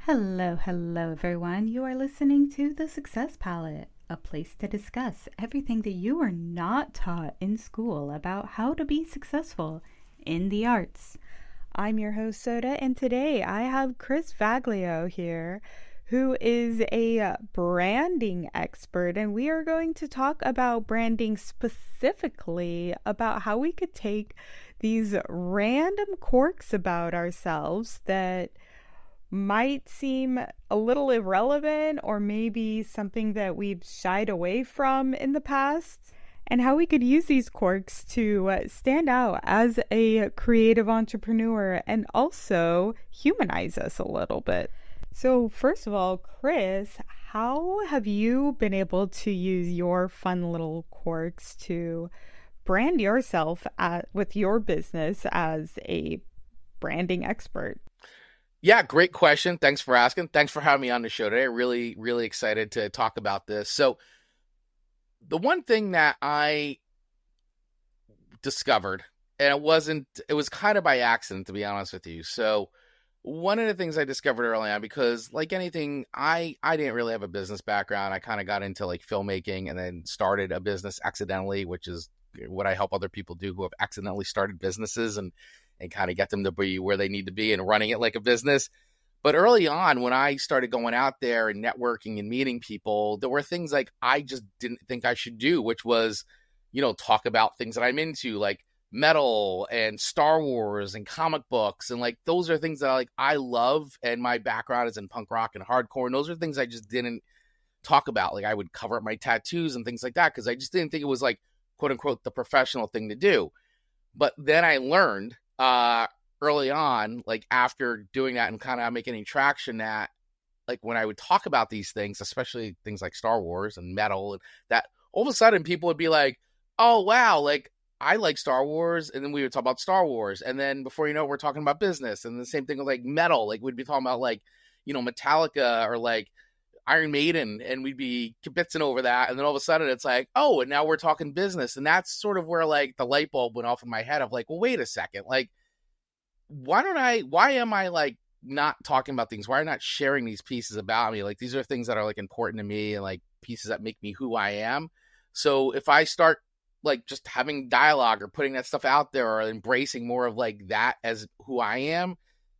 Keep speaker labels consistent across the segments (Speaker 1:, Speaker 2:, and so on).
Speaker 1: Hello, everyone. You are listening to The Success Palette, a place to discuss everything that you are not taught in school about how to be successful in the arts. I'm your host, Soda, and today I have Chris Vaglio here, who is a branding expert, and we are going to talk about branding specifically about how we could take these random quirks about ourselves that might seem a little irrelevant or maybe something that we've shied away from in the past, and how we could use these quirks to stand out as a creative entrepreneur and also humanize us a little bit. So, first of all, Chris, how have you been able to use your fun little quirks to brand yourself with your business as a branding expert?
Speaker 2: Yeah, great question. Thanks for asking. Thanks for having me on the show today. Really excited to talk about this. So, the one thing that I discovered, and it was kind of by accident, to be honest with you. So, one of the things I discovered early on, because like anything, I didn't really have a business background. I kind of got into like filmmaking and then started a business accidentally, which is what I help other people do who have accidentally started businesses and kind of get them to be where they need to be and running it like a business. But early on, when I started going out there and networking and meeting people, there were things like I just didn't think I should do, which was, talk about things that I'm into, like metal and Star Wars and comic books. And like, those are things that I love. And my background is in punk rock and hardcore. And those are things I just didn't talk about. Like I would cover up my tattoos and things like that because I just didn't think it was like, quote unquote, the professional thing to do. But then I learned early on, like after doing that and kind of making any traction, that like when I would talk about these things, especially things like Star Wars and metal, and that all of a sudden people would be like, oh wow, like I like Star Wars. And then we would talk about Star Wars, and then before you know it, we're talking about business. And the same thing with like metal, like we'd be talking about like Metallica or like Iron Maiden, and we'd be kibitzing over that. And then all of a sudden it's like, oh, and now we're talking business. And that's sort of where like the light bulb went off in my head of like, well, wait a second, like why am I like not talking about things? Why am I not sharing these pieces about me? Like these are things that are like important to me and like pieces that make me who I am. So if I start like just having dialogue or putting that stuff out there or embracing more of like that as who I am,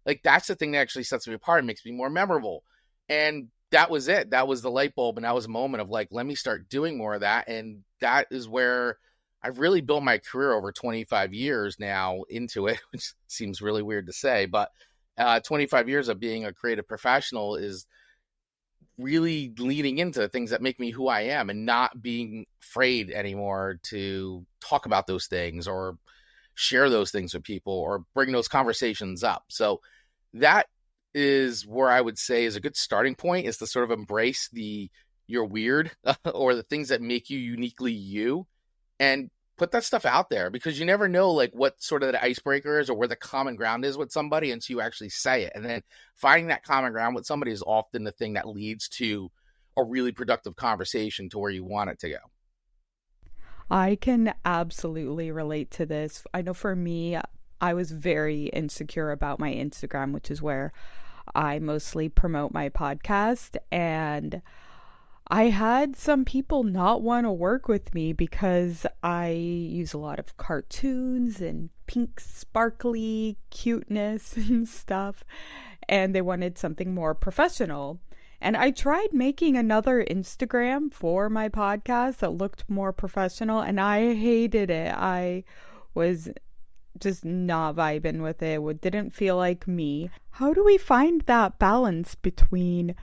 Speaker 2: like that's the thing that actually sets me apart and makes me more memorable. And that was it. That was the light bulb. And that was a moment of like, let me start doing more of that. And that is where I've really built my career over 25 years now into it, which seems really weird to say, but 25 years of being a creative professional is really leaning into things that make me who I am and not being afraid anymore to talk about those things or share those things with people or bring those conversations up. So that is where I would say is a good starting point, is to sort of embrace you're weird or the things that make you uniquely you, and put that stuff out there, because you never know like what sort of the icebreaker is or where the common ground is with somebody until you actually say it. And then finding that common ground with somebody is often the thing that leads to a really productive conversation to where you want it to go.
Speaker 1: I can absolutely relate to this. I know for me, I was very insecure about my Instagram, which is where I mostly promote my podcast. And I had some people not want to work with me because I use a lot of cartoons and pink, sparkly cuteness and stuff. And they wanted something more professional. And I tried making another Instagram for my podcast that looked more professional, and I hated it. I was just not vibing with it. It didn't feel like me. How do we find that balance between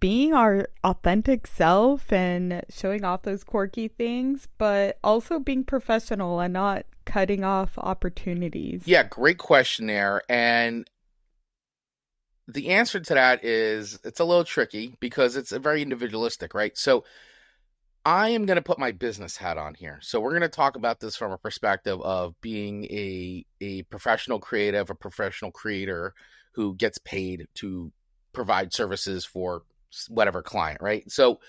Speaker 1: being our authentic self and showing off those quirky things, but also being professional and not cutting off opportunities?
Speaker 2: Yeah, great question there. And the answer to that is it's a little tricky because it's a very individualistic, right? So I am going to put my business hat on here. So we're going to talk about this from a perspective of being a professional creative, a professional creator who gets paid to provide services for whatever client, right? So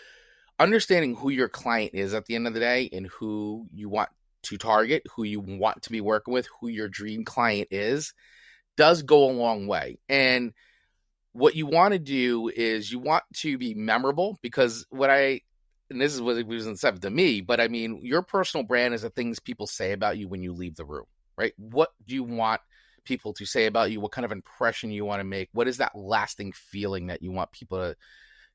Speaker 2: understanding who your client is at the end of the day and who you want to target, who you want to be working with, who your dream client is, does go a long way. And what you want to do is you want to be memorable, because and this is what it was said to me, but I mean, your personal brand is the things people say about you when you leave the room, right? What do you want people to say about you? What kind of impression you want to make? What is that lasting feeling that you want people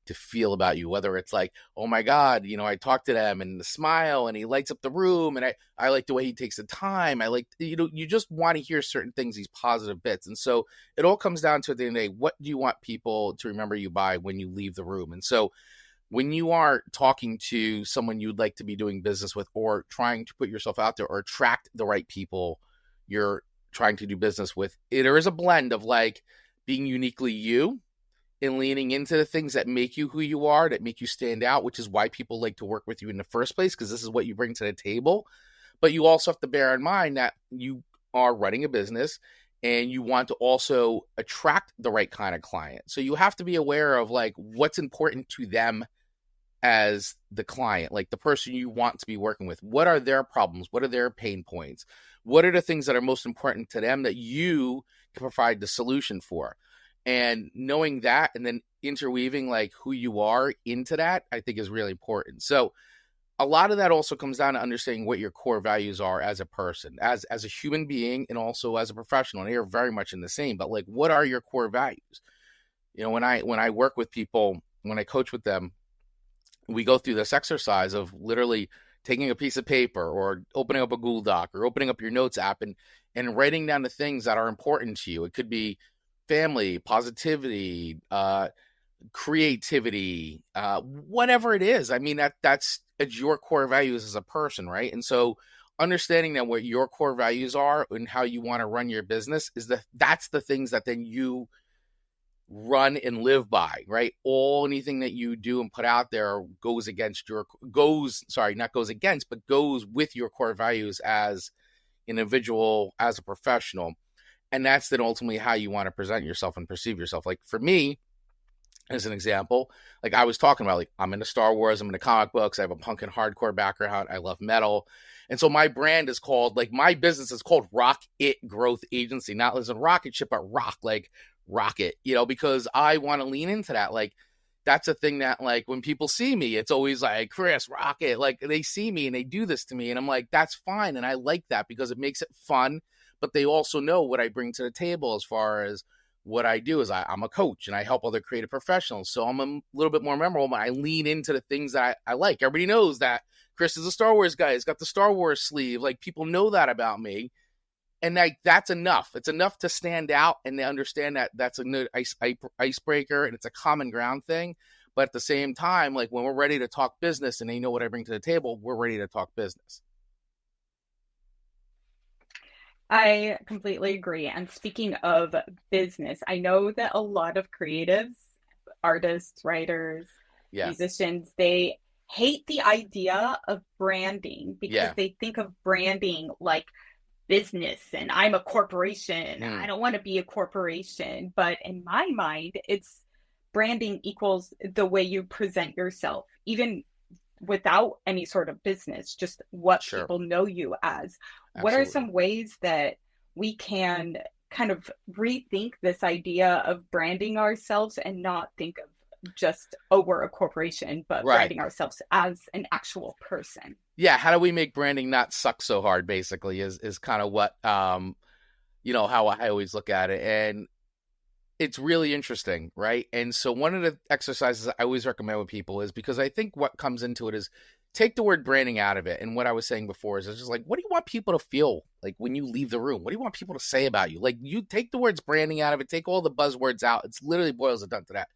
Speaker 2: to feel about you? Whether it's like, oh my God, I talked to them and the smile and he lights up the room, and I like the way he takes the time. I like, you just want to hear certain things, these positive bits. And so it all comes down to, at the end of the day, what do you want people to remember you by when you leave the room? And so when you are talking to someone you'd like to be doing business with, or trying to put yourself out there or attract the right people you're trying to do business with, there is a blend of like being uniquely you and leaning into the things that make you who you are, that make you stand out, which is why people like to work with you in the first place, because this is what you bring to the table. But you also have to bear in mind that you are running a business and you want to also attract the right kind of client. So you have to be aware of like what's important to them as the client, like the person you want to be working with. What are their problems? What are their pain points? What are the things that are most important to them that you can provide the solution for? And knowing that and then interweaving like who you are into that, I think is really important. So a lot of that also comes down to understanding what your core values are as a person, as a human being, and also as a professional. And they're very much in the same, but like, what are your core values? When I work with people, when I coach with them, we go through this exercise of literally taking a piece of paper or opening up a Google Doc or opening up your notes app and writing down the things that are important to you. It could be family, positivity, creativity, whatever it is. I mean, that's your core values as a person, right? And so understanding that what your core values are and how you want to run your business that's the things that then you run and live by, right? Anything that you do and put out there goes with your core values as an individual, as a professional. And that's then ultimately how you want to present yourself and perceive yourself. Like for me, as an example, like I was talking about, like I'm into Star Wars, I'm into comic books, I have a punk and hardcore background, I love metal. And so my brand is called, like my business is called Rock It Growth Agency, not as a rocket ship, but rock, like rocket, because I want to lean into that. Like that's a thing that like when people see me, it's always like, Chris, rocket. Like they see me and they do this to me and I'm like, that's fine. And I like that because it makes it fun, but they also know what I bring to the table as far as what I do is I'm a coach and I help other creative professionals. So I'm a little bit more memorable, but I lean into the things that I like. Everybody knows that Chris is a Star Wars guy. He's got the Star Wars sleeve. Like people know that about me. And like, that's enough. It's enough to stand out and they understand that that's a new icebreaker and it's a common ground thing. But at the same time, like when we're ready to talk business and they know what I bring to the table, we're ready to talk business.
Speaker 1: I completely agree. And speaking of business, I know that a lot of creatives, artists, writers,
Speaker 2: Yeah.
Speaker 1: musicians, they hate the idea of branding because
Speaker 2: Yeah.
Speaker 1: they think of branding like business and I'm a corporation. I don't want to be a corporation. But in my mind, it's branding equals the way you present yourself, even without any sort of business, just what
Speaker 2: Sure.
Speaker 1: people know you as. What are
Speaker 2: Absolutely.
Speaker 1: some ways that we can kind of rethink this idea of branding ourselves and not think of just, oh, we're a corporation, but
Speaker 2: Right.
Speaker 1: branding ourselves as an actual person?
Speaker 2: Yeah. How do we make branding not suck so hard, basically, is kind of what, how I always look at it. And it's really interesting, right? And so one of the exercises I always recommend with people is, because I think what comes into it is take the word branding out of it. And what I was saying before is it's just like, what do you want people to feel like when you leave the room? What do you want people to say about you? Like you take the words branding out of it, take all the buzzwords out. It's literally boils it down to that.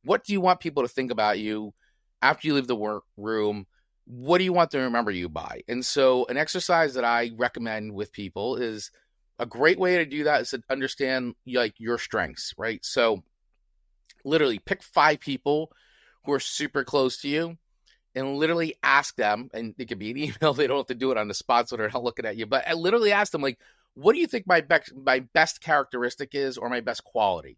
Speaker 2: What do you want people to think about you after you leave the work room? What do you want them to remember you by? And so an exercise that I recommend with people is, a great way to do that is to understand like your strengths, right? So literally pick 5 people who are super close to you and literally ask them, and it could be an email, they don't have to do it on the spot so they're not looking at you, but I literally ask them, like, what do you think my best characteristic is, or my best quality?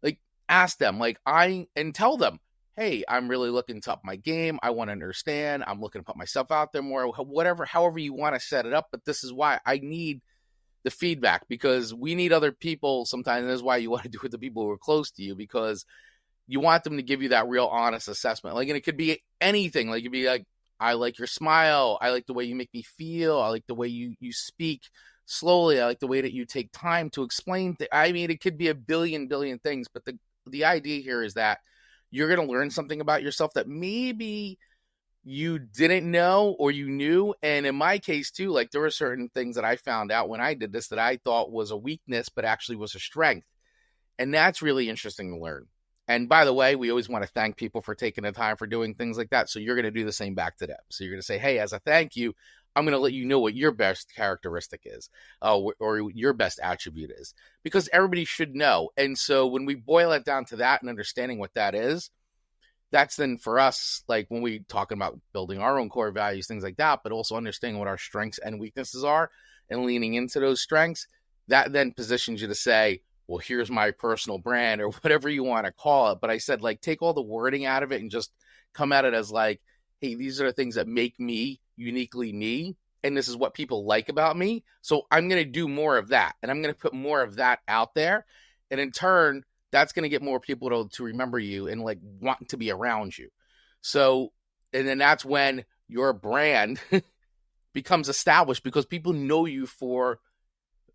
Speaker 2: Like ask them, like and tell them, hey, I'm really looking to up my game. I want to understand. I'm looking to put myself out there more, whatever, however you want to set it up. But this is why I need the feedback, because we need other people sometimes. And that's why you want to do it with the people who are close to you, because you want them to give you that real honest assessment. Like, and it could be anything. Like, it could be like, I like your smile. I like the way you make me feel. I like the way you speak slowly. I like the way that you take time to explain. I mean, it could be a billion things, but the idea here is that you're going to learn something about yourself that maybe you didn't know or you knew. And in my case too, like, there were certain things that I found out when I did this that I thought was a weakness, but actually was a strength. And that's really interesting to learn. And by the way, we always want to thank people for taking the time for doing things like that. So you're going to do the same back to them. So you're going to say, hey, as a thank you, I'm going to let you know what your best characteristic is, or your best attribute is, because everybody should know. And so when we boil it down to that and understanding what that is, that's then for us, like when we talking about building our own core values, things like that, but also understanding what our strengths and weaknesses are and leaning into those strengths, that then positions you to say, well, here's my personal brand, or whatever you want to call it. But I said, like, take all the wording out of it and just come at it as like, hey, these are the things that make me uniquely me. And this is what people like about me. So I'm going to do more of that. And I'm going to put more of that out there. And in turn, that's going to get more people to remember you and like want to be around you. So, and then that's when your brand becomes established, because people know you for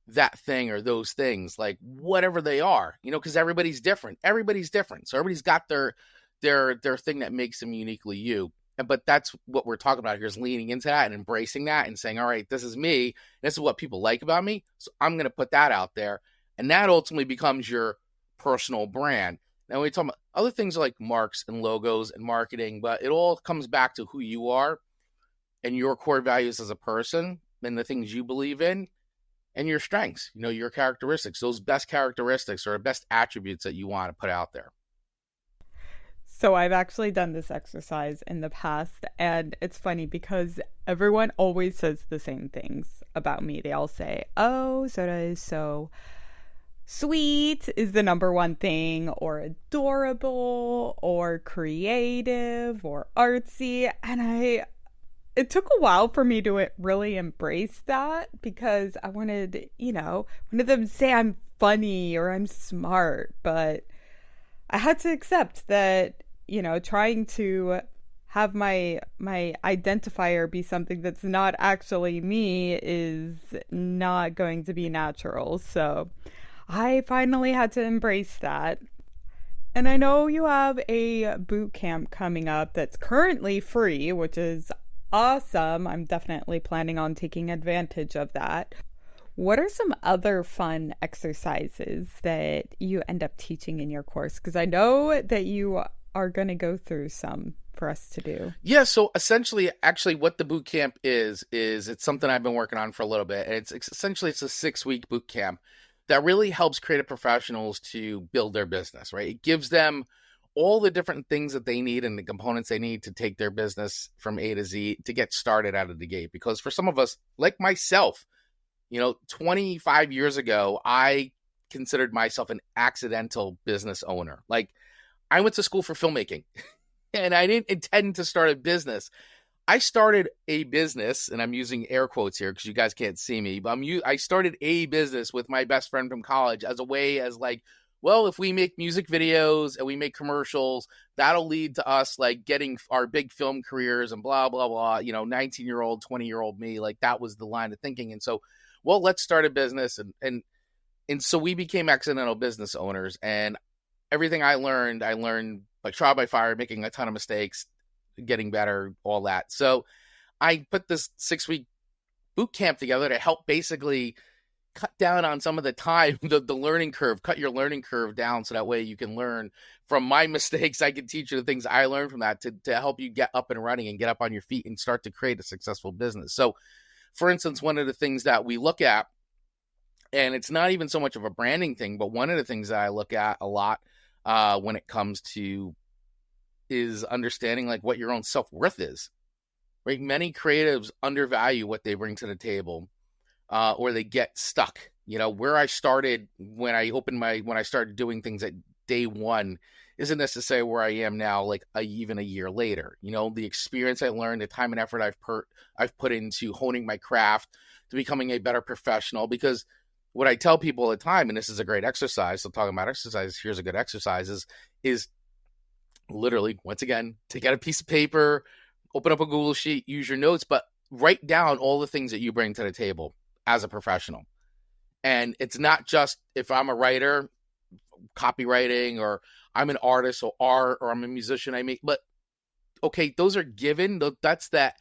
Speaker 2: that thing or those things, like whatever they are, because everybody's different. So everybody's got their thing that makes them uniquely you. But that's what we're talking about here, is leaning into that and embracing that and saying, all right, this is me. This is what people like about me. So I'm going to put that out there. And that ultimately becomes your personal brand. Now, we talk about other things like marks and logos and marketing, but it all comes back to who you are and your core values as a person and the things you believe in and your strengths, your characteristics, those best characteristics or best attributes that you want to put out there.
Speaker 1: So I've actually done this exercise in the past, and it's funny because everyone always says the same things about me. They all say, oh, Soda is so sweet is the number one thing, or adorable, or creative, or artsy. And it took a while for me to really embrace that, because I wanted, one of them to say I'm funny or I'm smart, but I had to accept that, trying to have my identifier be something that's not actually me is not going to be natural. So I finally had to embrace that. And I know you have a boot camp coming up that's currently free, which is awesome. I'm definitely planning on taking advantage of that. What are some other fun exercises that you end up teaching in your course? Because I know that you are going to go through some for us to do.
Speaker 2: Yeah, so essentially, actually, what the boot camp is it's something I've been working on for a little bit. It's a 6-week boot camp that really helps creative professionals to build their business, right? It gives them all the different things that they need and the components they need to take their business from A to Z to get started out of the gate. Because for some of us, like myself, 25 years ago, I considered myself an accidental business owner. Like, I went to school for filmmaking and I didn't intend to start a business. I started a business, and I'm using air quotes here because you guys can't see me, but I started a business with my best friend from college as a way as like, well, if we make music videos and we make commercials, that'll lead to us like getting our big film careers and blah, blah, blah, 19-year-old, 20-year-old me, like that was the line of thinking. And so, well, let's start a business. And so we became accidental business owners, and everything I learned by trial by fire, making a ton of mistakes, getting better, all that. So I put this 6-week boot camp together to help basically cut down on some of the time, the learning curve, cut your learning curve down. So that way you can learn from my mistakes. I can teach you the things I learned from that to help you get up and running and get up on your feet and start to create a successful business. So for instance, one of the things that we look at, and it's not even so much of a branding thing, but one of the things that I look at a lot when it comes to is understanding like what your own self-worth is, right? Many creatives undervalue what they bring to the table, or they get stuck. Where I started when I started doing things that day one isn't necessarily where I am now, like even a year later. The experience I learned, the time and effort I've put into honing my craft, to becoming a better professional. Because what I tell people all the time, and this is a great exercise, so talking about exercise, here's a good exercise, is literally, once again, take out a piece of paper, open up a Google sheet, use your notes, but write down all the things that you bring to the table as a professional. And it's not just if I'm a writer, copywriting, or I'm an artist or art, or I'm a musician, but okay, those are given. That's that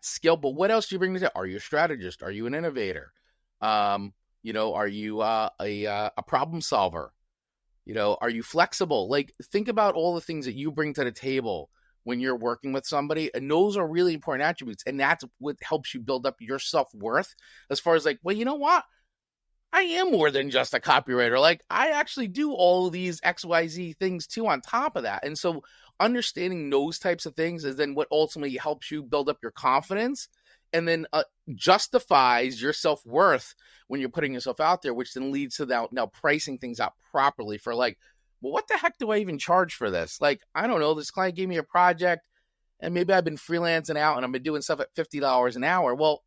Speaker 2: skill. But what else do you bring to the table? Are you a strategist? Are you an innovator? Are you a problem solver? Are you flexible? Like, think about all the things that you bring to the table when you're working with somebody. And those are really important attributes. And that's what helps you build up your self-worth, as far as like, well, you know what? I am more than just a copywriter. Like, I actually do all these XYZ things too on top of that. And so understanding those types of things is then what ultimately helps you build up your confidence, and then justifies your self-worth when you're putting yourself out there, which then leads to now pricing things out properly for like, well, what the heck do I even charge for this? Like, I don't know, this client gave me a project and maybe I've been freelancing out and I've been doing stuff at $50 an hour. Well,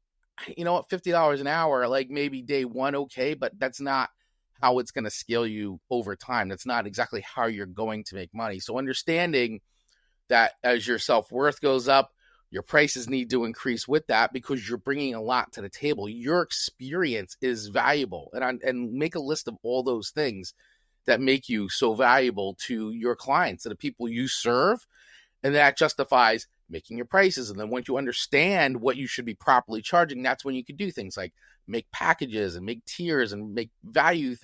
Speaker 2: you know what, $50 an hour, like maybe day one, okay, but that's not how it's going to scale you over time. That's not exactly how you're going to make money. So understanding that as your self-worth goes up, your prices need to increase with that, because you're bringing a lot to the table. Your experience is valuable, and make a list of all those things that make you so valuable to your clients, to the people you serve, and that justifies making your prices. And then once you understand what you should be properly charging, that's when you can do things like make packages and make tiers and make value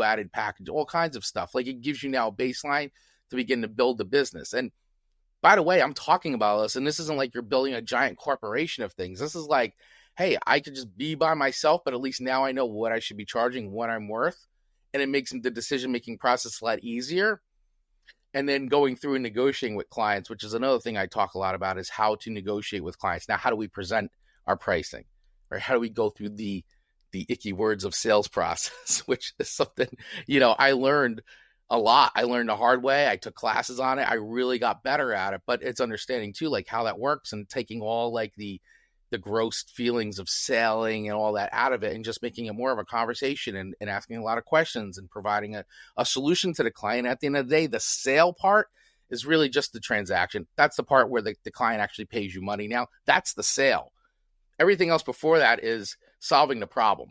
Speaker 2: added package, all kinds of stuff. Like, it gives you now a baseline to begin to build the business. And by the way, I'm talking about this, and this isn't like you're building a giant corporation of things. This is like, hey, I could just be by myself, but at least now I know what I should be charging, what I'm worth, and it makes the decision-making process a lot easier. And then going through and negotiating with clients, which is another thing I talk a lot about, is how to negotiate with clients. Now, how do we present our pricing? Right? How do we go through the icky words of sales process, which is something, I learned a lot. I learned the hard way. I took classes on it. I really got better at it, but it's understanding too, like how that works, and taking all like the gross feelings of selling and all that out of it, and just making it more of a conversation, and asking a lot of questions and providing a solution to the client. At the end of the day, the sale part is really just the transaction. That's the part where the client actually pays you money. Now, that's the sale. Everything else before that is solving the problem.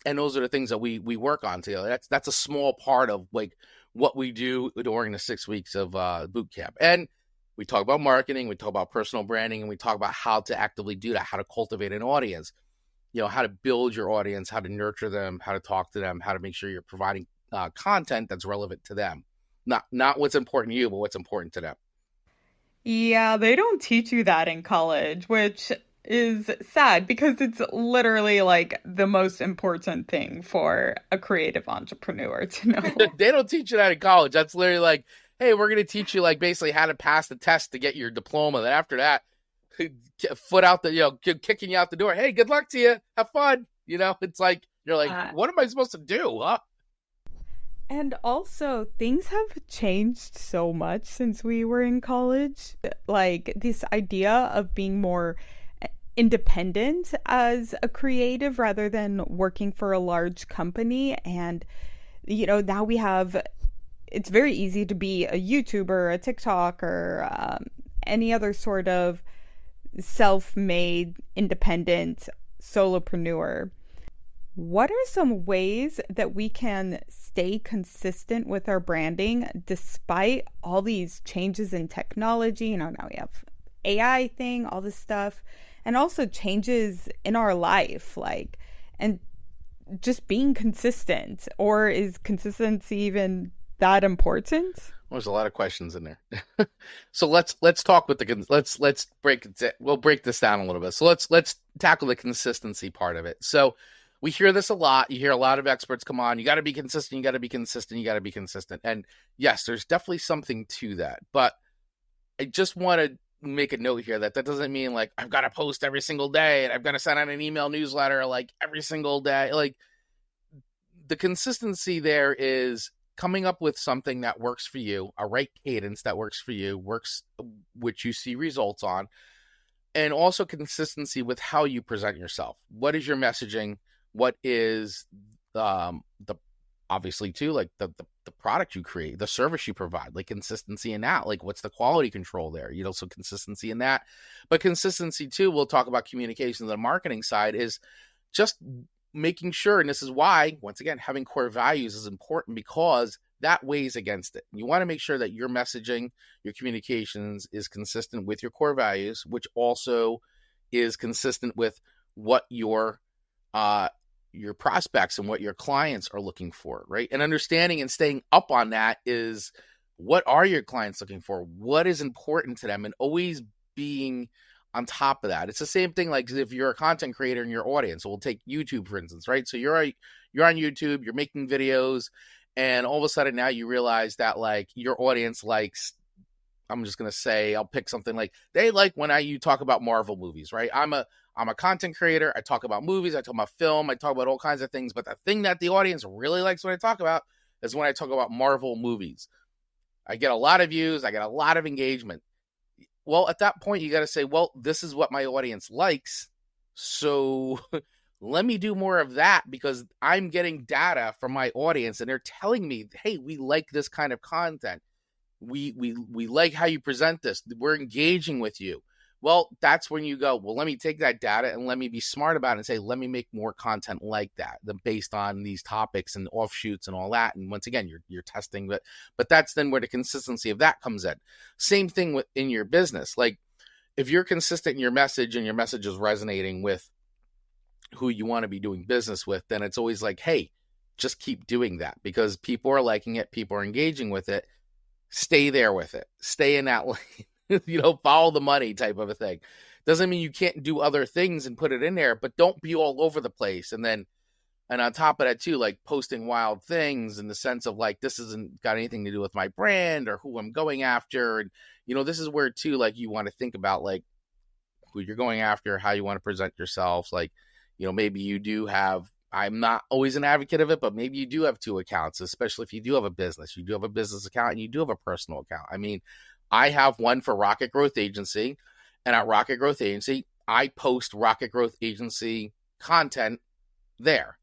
Speaker 2: And those are the things that we work on together. That's a small part of like what we do during the 6 weeks of boot camp. And we talk about marketing, we talk about personal branding, and we talk about how to actively do that, how to cultivate an audience, how to build your audience, how to nurture them, how to talk to them, how to make sure you're providing content that's relevant to them. Not what's important to you, but what's important to them.
Speaker 1: Yeah, they don't teach you that in college, which is sad because it's literally like the most important thing for a creative entrepreneur to know.
Speaker 2: They don't teach you that in college. That's literally like, hey, we're going to teach you like basically how to pass the test to get your diploma. Then after that, foot out the, kicking you out the door. Hey, good luck to you. Have fun. It's like, you're like, what am I supposed to do? Huh?
Speaker 1: And also, things have changed so much since we were in college. Like, this idea of being more independent as a creative rather than working for a large company. And, now we have, it's very easy to be a YouTuber, a TikToker, any other sort of self-made, independent solopreneur. What are some ways that we can stay consistent with our branding despite all these changes in technology? Now we have AI thing, all this stuff, and also changes in our life, and just being consistent. Or is consistency even that important?
Speaker 2: There's a lot of questions in there. So let's talk with let's break it. We'll break this down a little bit. So let's tackle the consistency part of it. So we hear this a lot. You hear a lot of experts come on. You got to be consistent. You got to be consistent. You got to be consistent. And yes, there's definitely something to that. But I just want to make a note here that doesn't mean like I've got to post every single day and I've got to send out an email newsletter like every single day. Like, the consistency there is coming up with something that works for you, a right cadence that works for you, works, which you see results on, and also consistency with how you present yourself. What is your messaging? What is the obviously too, like the product you create, the service you provide, like consistency in that, like what's the quality control there, so consistency in that. But consistency too, we'll talk about communication on the marketing side, is just making sure, and this is why, once again, having core values is important, because that weighs against it. You want to make sure that your messaging, your communications is consistent with your core values, which also is consistent with what your prospects and what your clients are looking for, right? And understanding and staying up on that is, what are your clients looking for? What is important to them? And always being on top of that. It's the same thing like if you're a content creator in your audience. So we'll take YouTube, for instance, right? So you're on YouTube, you're making videos, and all of a sudden now you realize that like your audience likes, I'm just going to say, I'll pick something like, they like when you talk about Marvel movies, right? I'm a content creator. I talk about movies. I talk about film. I talk about all kinds of things. But the thing that the audience really likes when I talk about is when I talk about Marvel movies. I get a lot of views. I get a lot of engagement. Well, at that point, you got to say, well, this is what my audience likes. So let me do more of that, because I'm getting data from my audience and they're telling me, hey, we like this kind of content. We like how you present this. We're engaging with you. Well, that's when you go, well, let me take that data and let me be smart about it and say, let me make more content like that, based on these topics and offshoots and all that. And once again, you're testing, but that's then where the consistency of that comes in. Same thing in your business. Like if you're consistent in your message and your message is resonating with who you want to be doing business with, then it's always like, hey, just keep doing that, because people are liking it. People are engaging with it. Stay there with it. Stay in that lane. Follow the money type of a thing. Doesn't mean you can't do other things and put it in there, but don't be all over the place. And on top of that too, like posting wild things in the sense of like, this isn't got anything to do with my brand or who I'm going after. And, this is where too, like you want to think about like who you're going after, how you want to present yourself. Like, maybe you do have, I'm not always an advocate of it, but maybe you do have two accounts, especially if you do have a business. You do have a business account and you do have a personal account. I mean, I have one for Rocket Growth Agency, and at Rocket Growth Agency, I post Rocket Growth Agency content there.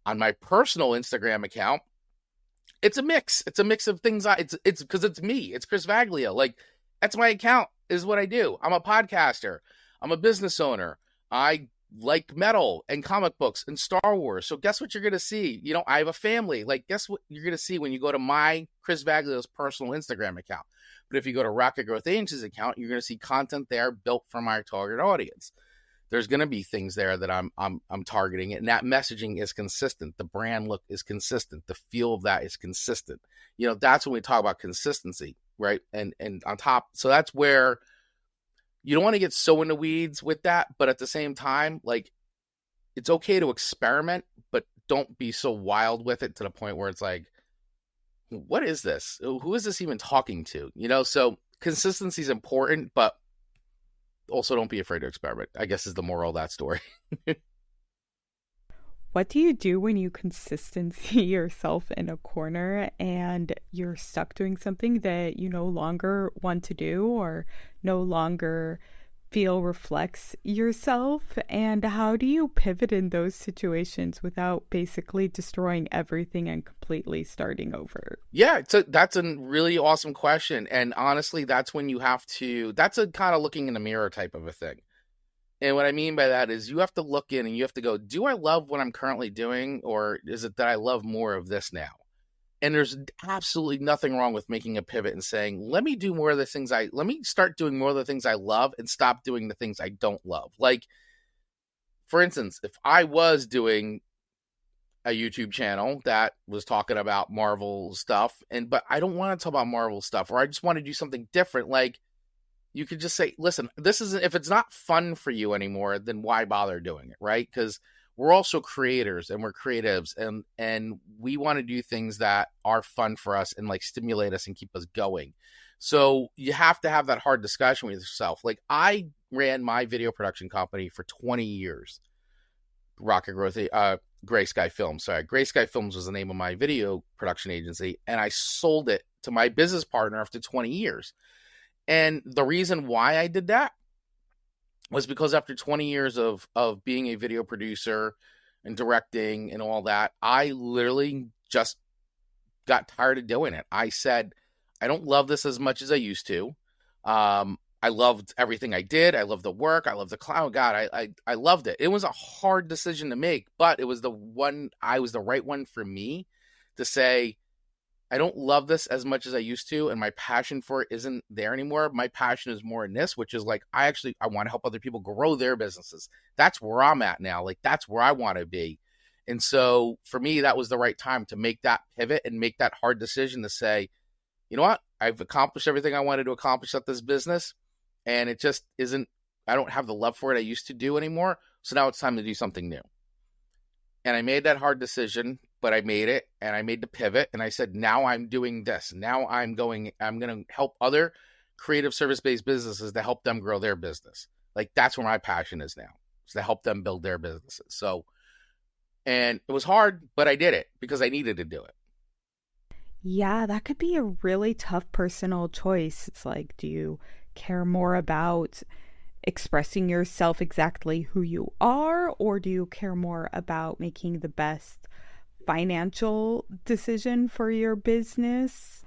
Speaker 2: On my personal Instagram account, it's a mix. It's a mix of things. It's because it's me. It's Chris Vaglio. Like, that's my account, is what I do. I'm a podcaster. I'm a business owner. I like metal and comic books and Star Wars. So guess what you're going to see? I have a family. Like, guess what you're going to see when you go to my Chris Vaglio's personal Instagram account. But if you go to Rocket Growth Agency's account, you're going to see content there built for my target audience. There's going to be things there that I'm targeting, and that messaging is consistent. The brand look is consistent. The feel of that is consistent. That's when we talk about consistency, right? And on top, so that's where you don't want to get so in the weeds with that, but at the same time, like, it's okay to experiment, but don't be so wild with it to the point where it's like, what is this? Who is this even talking to? So consistency is important, but also don't be afraid to experiment, I guess, is the moral of that story.
Speaker 1: What do you do when you consistently yourself in a corner and you're stuck doing something that you no longer want to do or no longer feel reflects yourself? And how do you pivot in those situations without basically destroying everything and completely starting over?
Speaker 2: Yeah, that's a really awesome question. And honestly, that's when you have to, that's a kind of looking in the mirror type of a thing. And what I mean by that is you have to look in and you have to go, do I love what I'm currently doing? Or is it that I love more of this now? And there's absolutely nothing wrong with making a pivot and saying, let me do more of the things let me start doing more of the things I love and stop doing the things I don't love. Like, for instance, if I was doing a YouTube channel that was talking about Marvel stuff, but I don't want to talk about Marvel stuff, or I just want to do something different, like, you could just say, listen, this isn't, if it's not fun for you anymore, then why bother doing it, right? Because we're also creators and we're creatives, and we want to do things that are fun for us and like stimulate us and keep us going. So you have to have that hard discussion with yourself. Like, I ran my video production company for 20 years, Rocket Growth. Gray Sky Films. Sorry, Gray Sky Films was the name of my video production agency, and I sold it to my business partner after 20 years. And the reason why I did that was because after 20 years of being a video producer and directing and all that, I literally just got tired of doing it. I said, I don't love this as much as I used to. I loved everything I did. I loved the work. I loved the clown. God, I loved it. It was a hard decision to make, but it was the one, I was the right one for me to say, I don't love this as much as I used to, and my passion for it isn't there anymore. My passion is more in this, which is like, I want to help other people grow their businesses. That's where I'm at now. Like, that's where I want to be. And so for me, that was the right time to make that pivot and make that hard decision to say, you know what? I've accomplished everything I wanted to accomplish at this business, and it just isn't, I don't have the love for it I used to do anymore. So now it's time to do something new. And I made that hard decision, but I made it, and I made the pivot, and I said, now I'm doing this. Now I'm going to help other creative service-based businesses to help them grow their business. Like, that's where my passion is now, is to help them build their businesses. So, and it was hard, but I did it because I needed to do it.
Speaker 1: Yeah, that could be a really tough personal choice. It's like, do you care more about expressing yourself exactly who you are, or do you care more about making the best financial decision for your business?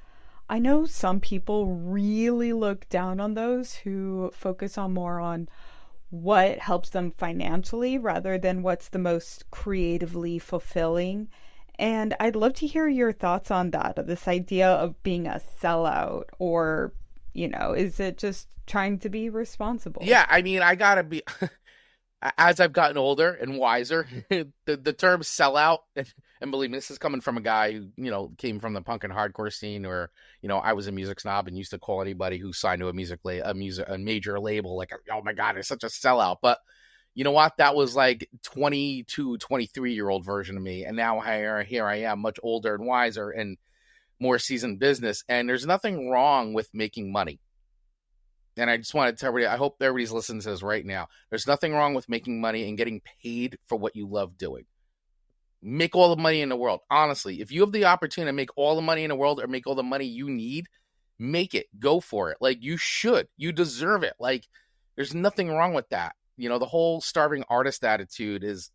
Speaker 1: I know some people really look down on those who focus on more on what helps them financially rather than what's the most creatively fulfilling. And I'd love to hear your thoughts on that, this idea of being a sellout, or, is it just trying to be responsible?
Speaker 2: Yeah, I mean, I gotta be, as I've gotten older and wiser, the term sellout, and believe me, this is coming from a guy who, came from the punk and hardcore scene, where, I was a music snob and used to call anybody who signed to a major label like, oh my God, it's such a sellout. But you know what? That was like 22, 23-year-old version of me. And now here I am, much older and wiser and more seasoned business. And there's nothing wrong with making money. And I just wanted to tell everybody, I hope everybody's listening to this right now. There's nothing wrong with making money and getting paid for what you love doing. Make all the money in the world. Honestly, if you have the opportunity to make all the money in the world or make all the money you need, make it. Go for it. Like, you should. You deserve it. Like, there's nothing wrong with that. The whole starving artist attitude is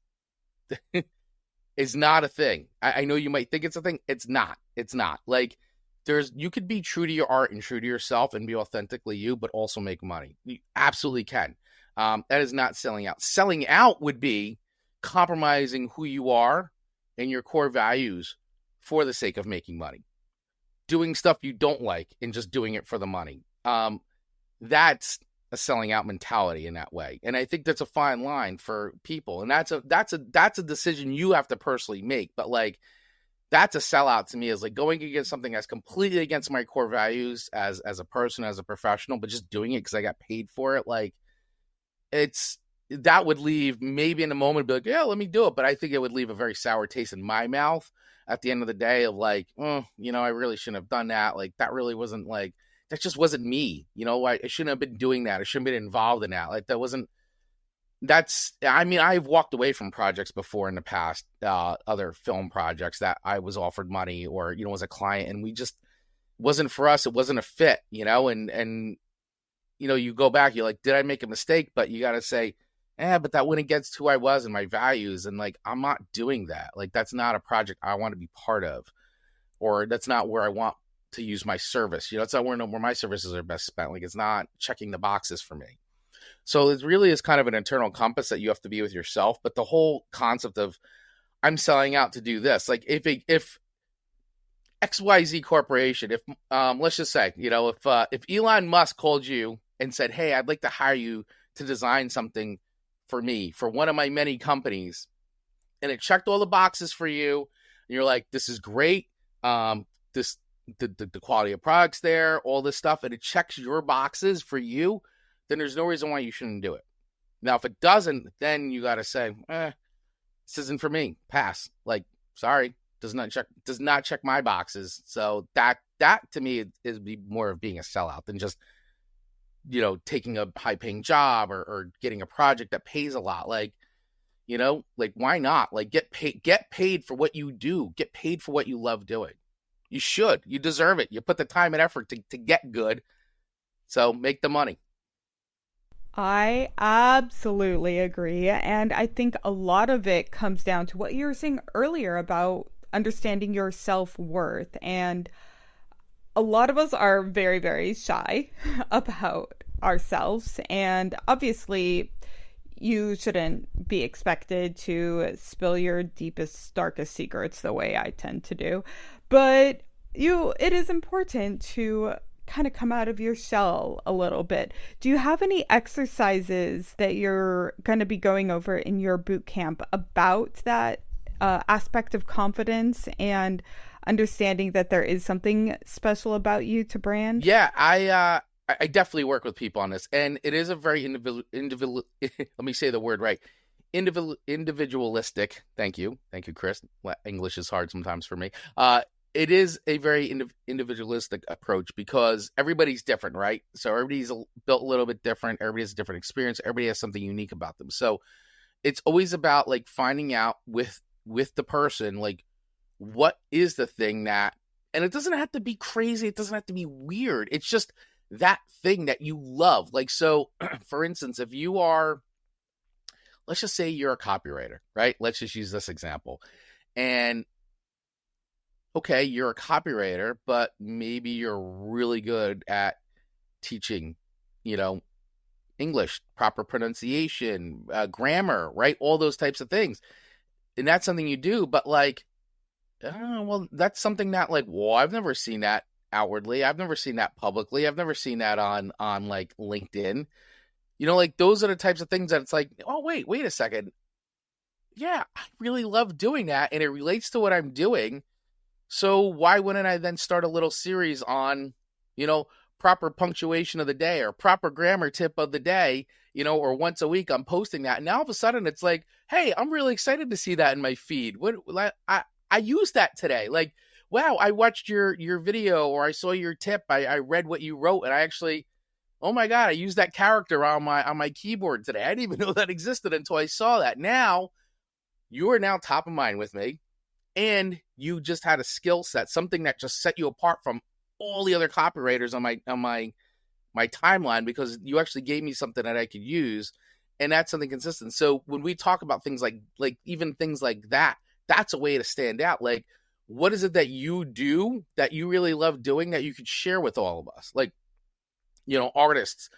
Speaker 2: is not a thing. I know you might think it's a thing. It's not. It's not. Like, you could be true to your art and true to yourself and be authentically you, but also make money. You absolutely can. That is not selling out. Selling out would be compromising who you are and your core values for the sake of making money. Doing stuff you don't like and just doing it for the money. That's a selling out mentality in that way. And I think that's a fine line for people. And that's a decision you have to personally make. But like, that's a sellout to me, is like going against something that's completely against my core values as a person, as a professional, but just doing it because I got paid for it. Like, that would leave, maybe in a moment, be like, yeah, let me do it. But I think it would leave a very sour taste in my mouth at the end of the day of like, I really shouldn't have done that. Like, that really wasn't like, that just wasn't me. I shouldn't have been doing that. I shouldn't have been involved in that. Like, I've walked away from projects before in the past, other film projects that I was offered money or, was a client, and we just wasn't for us. It wasn't a fit, and you go back, you're like, did I make a mistake? But you got to say, but that went against who I was and my values. And like, I'm not doing that. Like, that's not a project I want to be part of, or that's not where I want to use my service. It's not where my services are best spent. Like, it's not checking the boxes for me. So it really is kind of an internal compass that you have to be with yourself. But the whole concept of I'm selling out to do this, like if XYZ Corporation, if let's just say, if Elon Musk called you and said, hey, I'd like to hire you to design something for me, for one of my many companies, and it checked all the boxes for you, and you're like, this is great. The quality of products there, all this stuff, and it checks your boxes for you, then there's no reason why you shouldn't do it. Now, if it doesn't, then you got to say, this isn't for me. Pass. Like, sorry, does not check my boxes. So that to me is more of being a sellout than just, taking a high paying job or getting a project that pays a lot. Like, Like why not? Like get paid for what you do. Get paid for what you love doing. You should. You deserve it. You put the time and effort to get good. So make the money.
Speaker 1: I absolutely agree. And I think a lot of it comes down to what you were saying earlier about understanding your self worth. And a lot of us are very, very shy about ourselves. And obviously, you shouldn't be expected to spill your deepest, darkest secrets the way I tend to do. But it is important to kind of come out of your shell a little bit. Do you have any exercises that you're going to be going over in your boot camp about that aspect of confidence and understanding that there is something special about you to brand?
Speaker 2: Yeah, I definitely work with people on this, and it is a very individual. Let me say the word right. Individualistic. Thank you, Chris. English is hard sometimes for me. It is a very individualistic approach because everybody's different, right? So everybody's built a little bit different. Everybody has a different experience. Everybody has something unique about them. So it's always about like finding out with the person, like what is the thing that, and it doesn't have to be crazy. It doesn't have to be weird. It's just that thing that you love. Like, so for instance, if you are, let's just say you're a copywriter, right? Let's just use this example. And okay, you're a copywriter, but maybe you're really good at teaching, you know, English, proper pronunciation, grammar, right? All those types of things. And that's something you do, but like, well, that's something that like, well, I've never seen that outwardly. I've never seen that publicly. I've never seen that on like LinkedIn. Like those are the types of things that it's like, oh, wait a second. Yeah, I really love doing that. And it relates to what I'm doing. So why wouldn't I then start a little series on, proper punctuation of the day or proper grammar tip of the day, or once a week I'm posting that. And now all of a sudden it's like, hey, I'm really excited to see that in my feed. I used that today. Like, wow, I watched your video or I saw your tip. I read what you wrote and I actually, oh my God, I used that character on my keyboard today. I didn't even know that existed until I saw that. Now you are now top of mind with me. And you just had a skill set, something that just set you apart from all the other copywriters on my timeline because you actually gave me something that I could use, and that's something consistent. So when we talk about things like even things like that, that's a way to stand out. Like, what is it that you do that you really love doing that you could share with all of us? Like, artists,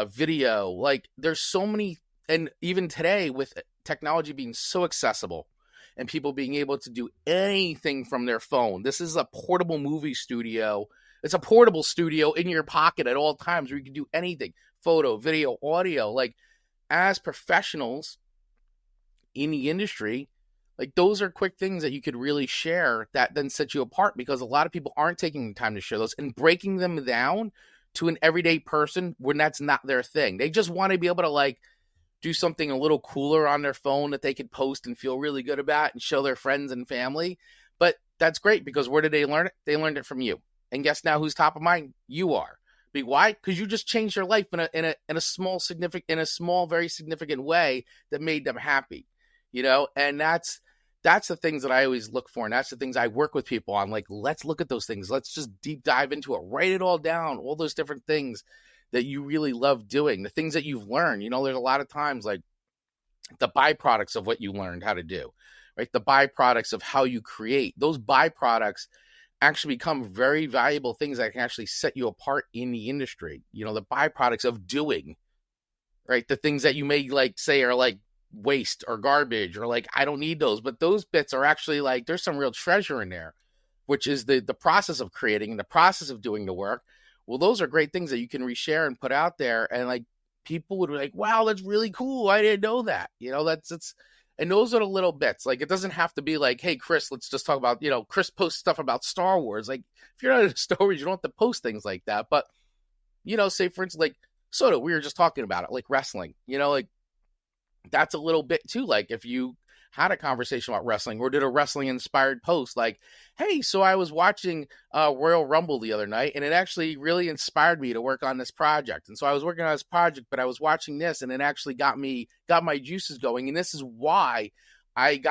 Speaker 2: video. Like, there's so many, and even today with technology being so accessible and people being able to do anything from their phone. This is a portable movie studio. It's a portable studio in your pocket at all times where you can do anything. Photo, video, audio. Like, as professionals in the industry, like those are quick things that you could really share that then set you apart because a lot of people aren't taking the time to share those and breaking them down to an everyday person when that's not their thing. They just want to be able to like do something a little cooler on their phone that they could post and feel really good about and show their friends and family. But that's great because where did they learn it? They learned it from you. And guess now who's top of mind? You are. Why? Because you just changed their life in a small, very significant way that made them happy. And that's the things that I always look for. And that's the things I work with people on. Like, let's look at those things. Let's just deep dive into it. Write it all down, all those different things that you really love doing, the things that you've learned. There's a lot of times like the byproducts of what you learned how to do, right? The byproducts of how you create. Those byproducts actually become very valuable things that can actually set you apart in the industry. The byproducts of doing, right? The things that you may like say are like waste or garbage or like, I don't need those, but those bits are actually like, there's some real treasure in there, which is the process of creating and the process of doing the work. Well, those are great things that you can reshare and put out there. And like people would be like, wow, that's really cool. I didn't know that. And those are the little bits. Like, it doesn't have to be like, hey, Chris, let's just talk about, Chris posts stuff about Star Wars. Like, if you're not into Star Wars, you don't have to post things like that. But, say for instance, like Soto, we were just talking about it, like wrestling, like that's a little bit too. Like, if you had a conversation about wrestling or did a wrestling inspired post like, hey, so I was watching Royal Rumble the other night and it actually really inspired me to work on this project. And so I was working on this project, but I was watching this and it actually got my juices going. And this is why I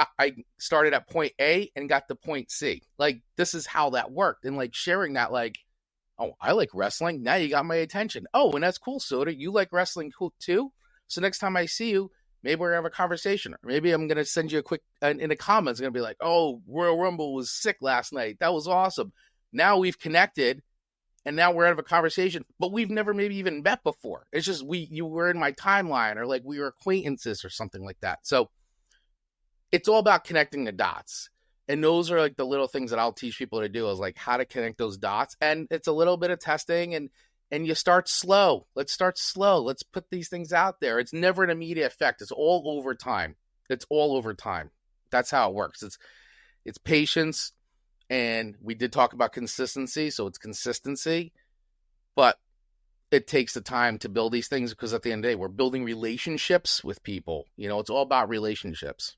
Speaker 2: started at point A and got to point C. Like, this is how that worked. And like sharing that, like, oh, I like wrestling. Now you got my attention. Oh, and that's cool, Soda. You like wrestling too? So next time I see you, maybe we're going to have a conversation. Or maybe I'm going to send you a quick, in the comments, I'm going to be like, oh, Royal Rumble was sick last night. That was awesome. Now we've connected and now we're out of a conversation, but we've never maybe even met before. It's just you were in my timeline or like we were acquaintances or something like that. So it's all about connecting the dots. And those are like the little things that I'll teach people to do is like how to connect those dots. And it's a little bit of testing and you start slow. Let's start slow. Let's put these things out there. It's never an immediate effect. It's all over time. It's all over time. That's how it works. It's patience. And we did talk about consistency. So it's consistency, but it takes the time to build these things because at the end of the day, we're building relationships with people. You know, it's all about relationships.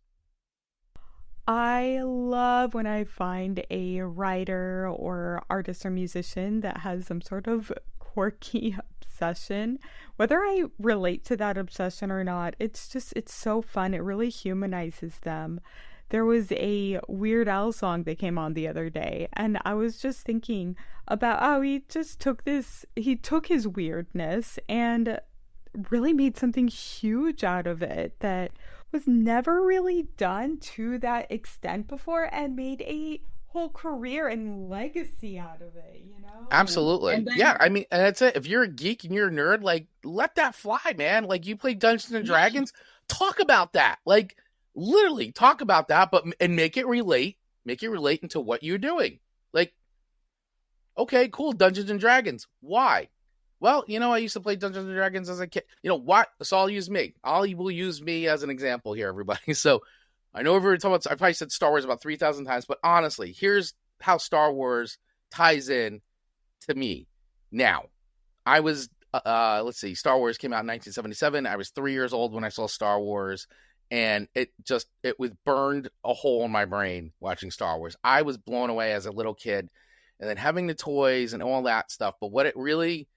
Speaker 1: I love when I find a writer or artist or musician that has some sort of quirky obsession. Whether I relate to that obsession or not, it's so fun. It really humanizes them. There was a Weird Al song that came on the other day, and I was just thinking about how he took his weirdness and really made something huge out of it that was never really done to that extent before and made a whole career and legacy out of it, you know?
Speaker 2: Absolutely.
Speaker 1: And then,
Speaker 2: yeah. I mean, and that's it. If you're a geek and you're a nerd, like let that fly, man. Like you play Dungeons and Dragons, talk about that. Like literally talk about that, but and make it relate into what you're doing. Like, okay, cool. Dungeons and Dragons. Why? Well, you know, I used to play Dungeons and Dragons as a kid. You know what? So I'll use me. Will use me as an example here, everybody. So I know everyone talking about, I probably said Star Wars about 3,000 times, but honestly, here's how Star Wars ties in to me. Now, I was, let's see, Star Wars came out in 1977. I was 3 years old when I saw Star Wars, and it was burned a hole in my brain watching Star Wars. I was blown away as a little kid, and then having the toys and all that stuff. But what it really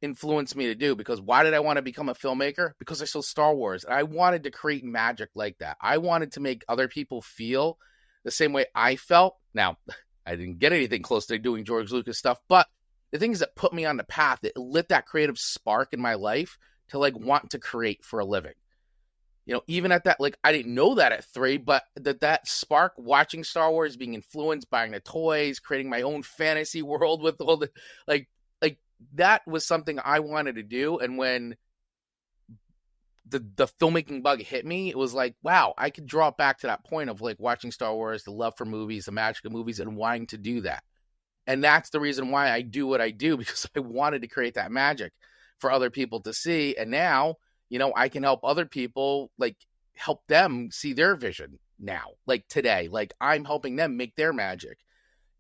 Speaker 2: influenced me to do, because why did I want to become a filmmaker? Because I saw Star Wars and I wanted to create magic like that. I wanted to make other people feel the same way I felt. Now, I didn't get anything close to doing George Lucas stuff, but the things that put me on the path, that lit that creative spark in my life to like want to create for a living. You know, even at that, like I didn't know that at 3, but that spark, watching Star Wars, being influenced, buying the toys, creating my own fantasy world with all the like that was something I wanted to do. And when the filmmaking bug hit me, it was like, wow, I could draw it back to that point of like watching Star Wars, the love for movies, the magic of movies, and wanting to do that. And that's the reason why I do what I do, because I wanted to create that magic for other people to see. And now, you know, I can help other people, like help them see their vision now, like today, like I'm helping them make their magic.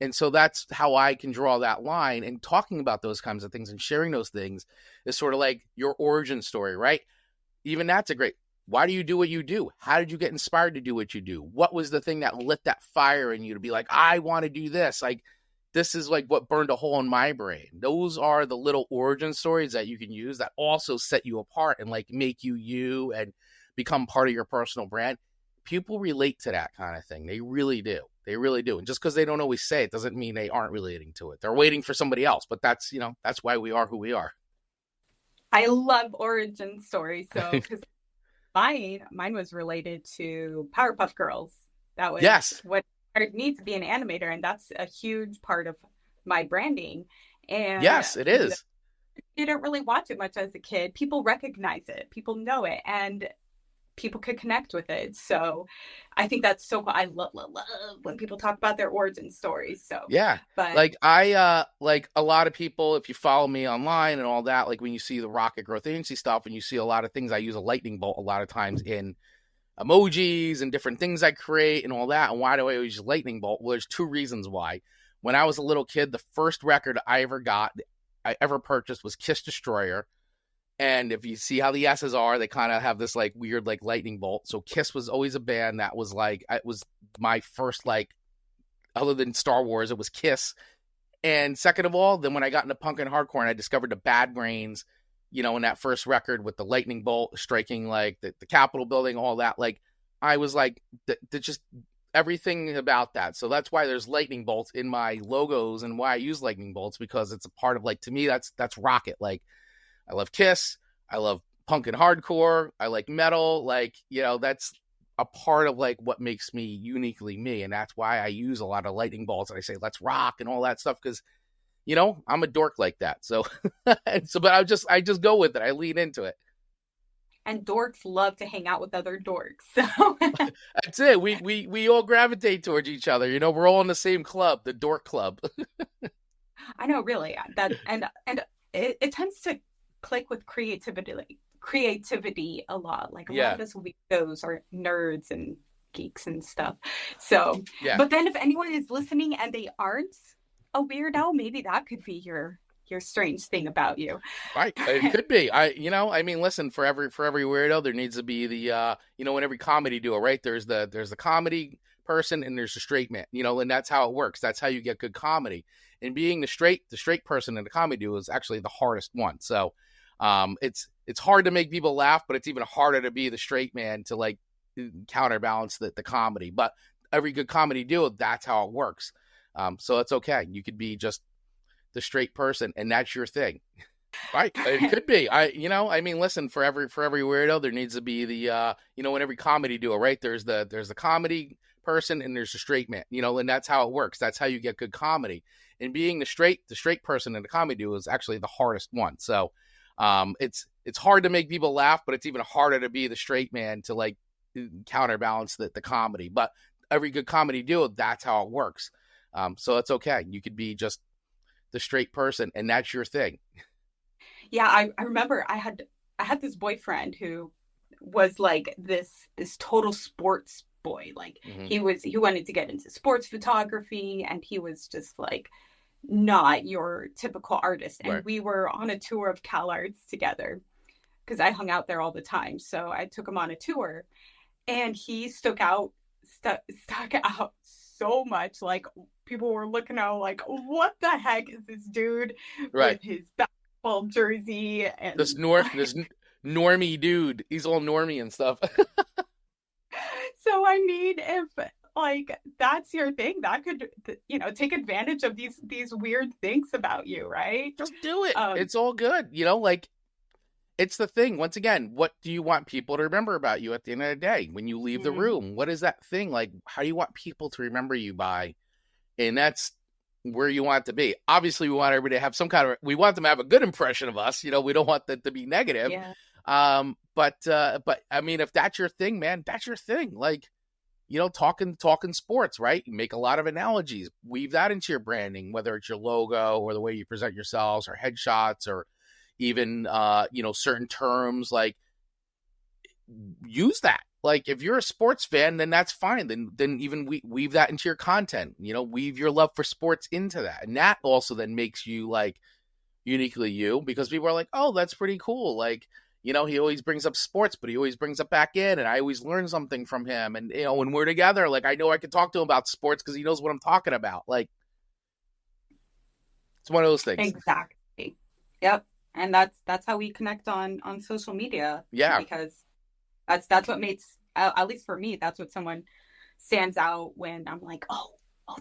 Speaker 2: And so that's how I can draw that line. And talking about those kinds of things and sharing those things is sort of like your origin story, right? Even that's a great, why do you do what you do? How did you get inspired to do what you do? What was the thing that lit that fire in you to be like, I want to do this? Like, this is like what burned a hole in my brain. Those are the little origin stories that you can use that also set you apart and like make you and become part of your personal brand. People relate to that kind of thing. They really do. They really do. And just because they don't always say it doesn't mean they aren't relating to it. They're waiting for somebody else, but that's, you know, that's why we are who we are.
Speaker 1: I love origin stories. So, because mine was related to Powerpuff Girls. That was what it needs to be an animator, and that's a huge part of my branding. And
Speaker 2: yes, it is.
Speaker 1: You didn't really watch it much as a kid. People recognize it. People know it. And people could connect with it. So I think that's so cool. I love when people talk about their origin stories. So
Speaker 2: yeah, but like like a lot of people, if you follow me online and all that, like when you see the Rocket Growth Agency stuff and you see a lot of things, I use a lightning bolt a lot of times in emojis and different things I create and all that. And why do I always use lightning bolt? Well, there's 2 reasons why. When I was a little kid, the first record I ever purchased was Kiss Destroyer. And if you see how the S's are, they kind of have this like weird like lightning bolt. So Kiss was always a band that was like, it was my first like, other than Star Wars, it was Kiss. And second of all, then when I got into punk and hardcore and I discovered the Bad Brains, in that first record with the lightning bolt striking like the Capitol building, all that, like I was like, just everything about that. So that's why there's lightning bolts in my logos and why I use lightning bolts, because it's a part of like, to me, that's rocket. Like I love Kiss. I love punk and hardcore. I like metal. Like, that's a part of like what makes me uniquely me. And that's why I use a lot of lightning bolts. And I say, let's rock and all that stuff. Cause I'm a dork like that. So, but I just go with it. I lean into it.
Speaker 1: And dorks love to hang out with other dorks. So
Speaker 2: that's it. We all gravitate towards each other. We're all in the same club, the dork club.
Speaker 1: I know, really. That and it tends to click with creativity a lot. Like a lot of us weirdos are nerds and geeks and stuff. So but then if anyone is listening and they aren't a weirdo, maybe that could be your strange thing about you.
Speaker 2: Right. It could be. Listen, for every weirdo, there needs to be the in every comedy duo, right? There's the comedy person and there's the straight man, and that's how it works. That's how you get good comedy. And being the straight person in the comedy duo is actually the hardest one. So it's hard to make people laugh, but it's even harder to be the straight man to like counterbalance the comedy. But every good comedy duo, that's how it works. So it's okay. You could be just the straight person and that's your thing. Right. It could be. Listen, for every weirdo, there needs to be the in every comedy duo, right? There's the comedy person and there's the straight man, and that's how it works. That's how you get good comedy. And being the straight person in the comedy duo is actually the hardest one. So it's hard to make people laugh, but it's even harder to be the straight man to like counterbalance the comedy. But every good comedy duo, that's how it works. So it's okay. You could be just the straight person and that's your thing.
Speaker 1: Yeah, I remember I had this boyfriend who was like this total sports boy. Like he wanted to get into sports photography and he was just like not your typical artist. And we were on a tour of CalArts together because I hung out there all the time. So I took him on a tour and he stuck out so much. Like people were looking at like, what the heck is this dude with his basketball jersey and
Speaker 2: this normie dude? He's all normie and stuff.
Speaker 1: So I mean, if like that's your thing, that could take advantage of these weird things about you, right?
Speaker 2: Just do it. It's all good. Like it's the thing. Once again, what do you want people to remember about you at the end of the day when you leave the room? What is that thing? Like, how do you want people to remember you by? And that's where you want it to be. Obviously, we want everybody to have we want them to have a good impression of us. We don't want that to be negative.
Speaker 1: Yeah.
Speaker 2: But I mean, if that's your thing, man, that's your thing. Like, talking sports, right? You make a lot of analogies, weave that into your branding, whether it's your logo or the way you present yourselves or headshots or even, certain terms, like use that. Like if you're a sports fan, then that's fine. Then even weave that into your content, weave your love for sports into that. And that also then makes you like uniquely you, because people are like, oh, that's pretty cool. Like, he always brings up sports, but he always brings it back in. And I always learn something from him. And, when we're together, like, I know I can talk to him about sports because he knows what I'm talking about. Like, it's one of those things.
Speaker 1: Exactly. Yep. And that's how we connect on social media.
Speaker 2: Yeah.
Speaker 1: Because that's what makes, at least for me, that's what someone stands out when I'm like, oh,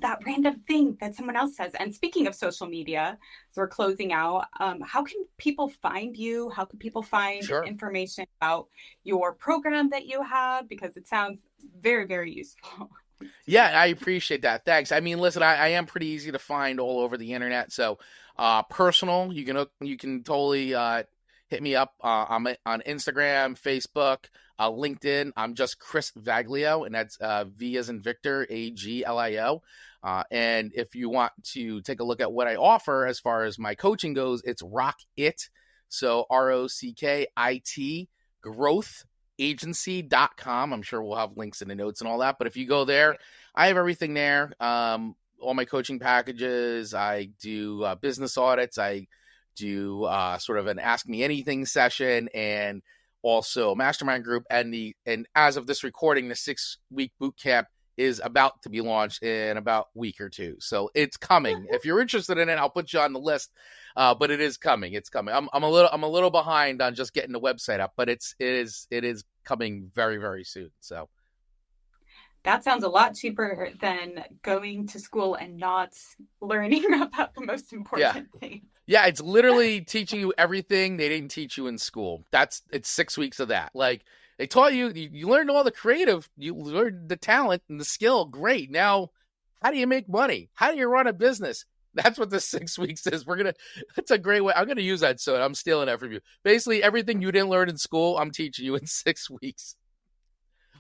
Speaker 1: that random thing that someone else says. And speaking of social media, so we're closing out. How can people find you? How can people find information about your program that you have? Because it sounds very, very useful.
Speaker 2: Yeah, I appreciate that. Thanks. I mean, listen, I am pretty easy to find all over the internet. So personal, you can totally hit me up on Instagram, Facebook, LinkedIn. I'm just Chris Vaglio, and that's V as in Victor, Aglio. And if you want to take a look at what I offer as far as my coaching goes, it's Rock It. So ROCKIT growthagency.com. I'm sure we'll have links in the notes and all that. But if you go there, I have everything there. All my coaching packages. I do business audits. I do sort of an Ask Me Anything session, and also a mastermind group. And as of this recording, the 6-week boot camp is about to be launched in about a week or two. So it's coming. If you're interested in it, I'll put you on the list. But it is coming. It's coming. I'm a little behind on just getting the website up, but it is coming very, very soon. So
Speaker 1: that sounds a lot cheaper than going to school and not learning about the most important thing.
Speaker 2: Yeah, it's literally teaching you everything they didn't teach you in school. It's 6 weeks of that. Like, they taught you learned all the creative, you learned the talent and the skill. Great. Now, how do you make money? How do you run a business? That's what the 6 weeks is. That's a great way. I'm going to use that. So I'm stealing that from you. Basically, everything you didn't learn in school, I'm teaching you in 6 weeks.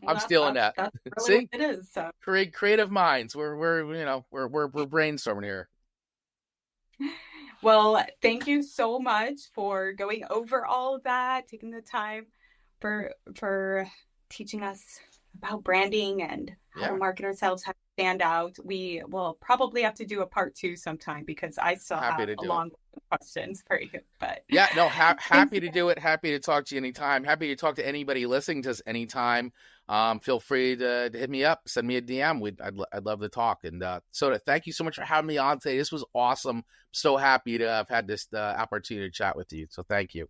Speaker 1: Well,
Speaker 2: I'm stealing that.
Speaker 1: That's really
Speaker 2: See,
Speaker 1: what it is. So.
Speaker 2: Creative minds. We're brainstorming here.
Speaker 1: Well, thank you so much for going over all of that, taking the time for teaching us about branding and how to market ourselves, how to stand out. We will probably have to do a part 2 sometime, because I still have a long list of questions for you. But
Speaker 2: yeah, no, happy to do it. Happy to talk to you anytime. Happy to talk to anybody listening to us anytime. Feel free to hit me up, send me a DM. I'd love to talk. And Soda, thank you so much for having me on today. This was awesome. I'm so happy to have had this opportunity to chat with you. So thank you.